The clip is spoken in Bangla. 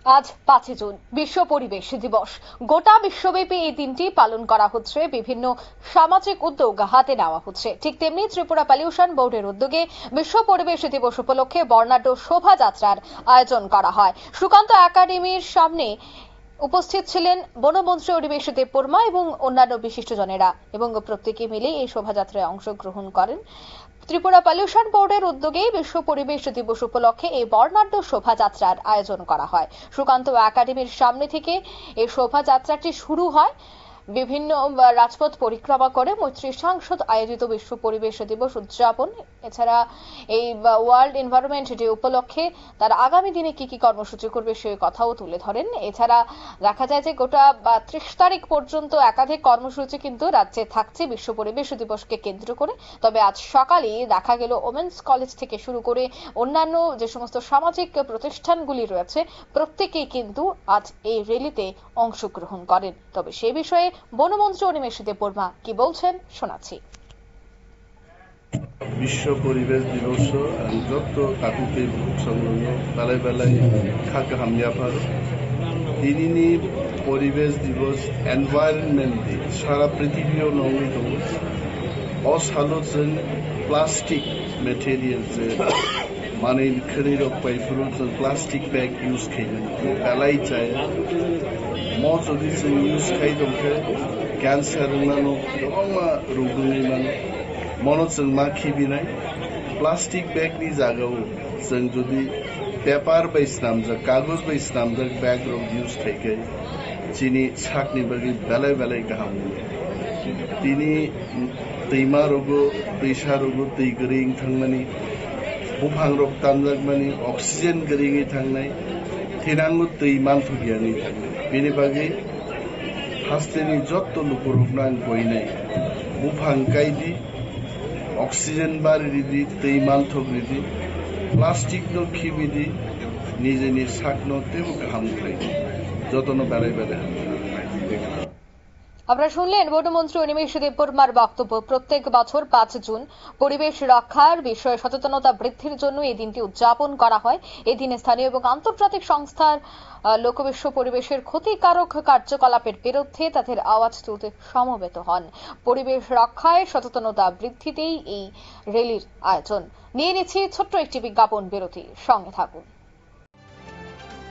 আজ 5 জুন বিশ্ব পরিবেশ দিবস। গোটা বিশ্বব্যাপী এই দিনটি পালন করা হচ্ছে। বিভিন্ন সামাজিক উদ্যোগ হাতে নেওয়া হচ্ছে। ঠিক তেমনি ত্রিপুরা পলিউশন বোর্ডের উদ্যোগে বিশ্ব পরিবেশ দিবস উপলক্ষে বর্ণাঢ্য শোভাযাত্রার আয়োজন করা হয়। সুকান্ত একাডেমির সামনে উপস্থিত ছিলেন বনমন্ত্রী অনিমেষ দেববর্মা এবং অন্যান্য বিশিষ্টজনেরা এবং প্রত্যেকে মিলে এই শোভাযাত্রায় অংশগ্রহণ করেন। ত্রিপুরা পলিউশন বোর্ডের উদ্যোগে বিশ্ব পরিবেশ দিবস উপলক্ষে এই বর্ণাঢ্য শোভাযাত্রার আয়োজন করা হয়। সুকান্ত একাডেমির সামনে থেকে এই শোভাযাত্রাটি শুরু হয়। বিভিন্ন রাজপথ পরিক্রমা করে মৈত্রী সাংসদ আয়োজিত বিশ্ব পরিবেশ দিবস উদযাপন। এছাড়া এই ওয়ার্ল্ড এনভায়রনমেন্ট ডে উপলক্ষে তারা আগামী দিনে কি কি কর্মসূচি করবে সে কথাও তুলে ধরেন। এছাড়া দেখা যায় যে গোটা 30 তারিখ পর্যন্ত একাধিক কর্মসূচি কিন্তু রাজ্যে থাকছে বিশ্ব পরিবেশ দিবসকে কেন্দ্র করে। তবে আজ সকালে দেখা গেল ওমেন্স কলেজ থেকে শুরু করে অন্যান্য যে সমস্ত সামাজিক প্রতিষ্ঠানগুলি রয়েছে প্রত্যেকেই কিন্তু আজ এই র্যালিতে অংশগ্রহণ করেন। তবে সে বিষয়ে বনমন্ত্রী অনিমেষ দেববর্মা কি বলছেন শোনাচ্ছি। বিশ্ব পরিবেশ দিবস যত কাকুকে সংলগ্ন বেলায় বেলায় খাক হামলিয়াফার দিনैनि পরিবেশ দিবস এনভায়রনমেন্ট ডे सारा पृथ्वीयाव नङै दङ असाल'जों प्लास्टिक मेटेरियल माने खनि रकबायफोराव जों प्लास्टिक बैग यूज खालामो बेलाय जाया मजदि जों यूज खालामो कैंसर नानो गोबां रोगनि माने मनो जों मा खिबिनाय प्लास्टिक बैगनि जागायाव जों जुदि पेपार बायसिनामजों कागज बायसिनामजों बैग यूज खालामो दिनै साकनि बागै बेलाय बेलाय गाहाम दिनै दैमा रगो दैसा रगो दै गोरिं थांनानै बुफां रग तानजाक माने अक्सिजेन गोरिङै थांनाय थैनांगौ दै मान्थ' गैयानि थांनाय बेनि बागै हास्तेनि जत्त लुकुरुबना गयनाय बुफां गायदि अक्सिजेन बारिदि दै मान्थ' गृदि प्लास्टिक नो खिबिदि निजेनि साकनो तेबो गाहाम खाय যতন বেলায় বেলায় আপনারা শুনলেন বনমন্ত্রী অনিমেষ দেববর্মার বক্তব্য। প্রত্যেক বছর 5 জুন পরিবেশ রক্ষার বিষয়ে সচেতনতা বৃদ্ধির জন্য এই দিনটি উদযাপন করা হয়। এই দিনে স্থানীয় এবং আন্তর্জাতিক সংস্থার লোকবিশ্ব পরিবেশের ক্ষতিকারক কার্যকলাপের বিরুদ্ধে তাদের আওয়াজ তুলতে সমবেত হন। পরিবেশ রক্ষায় সচেতনতা বৃদ্ধিতেই এই র্যালির আয়োজন। নিয়ে নিচ্ছি ছোট্ট একটি বিজ্ঞাপন বিরতি, সঙ্গে থাকুন।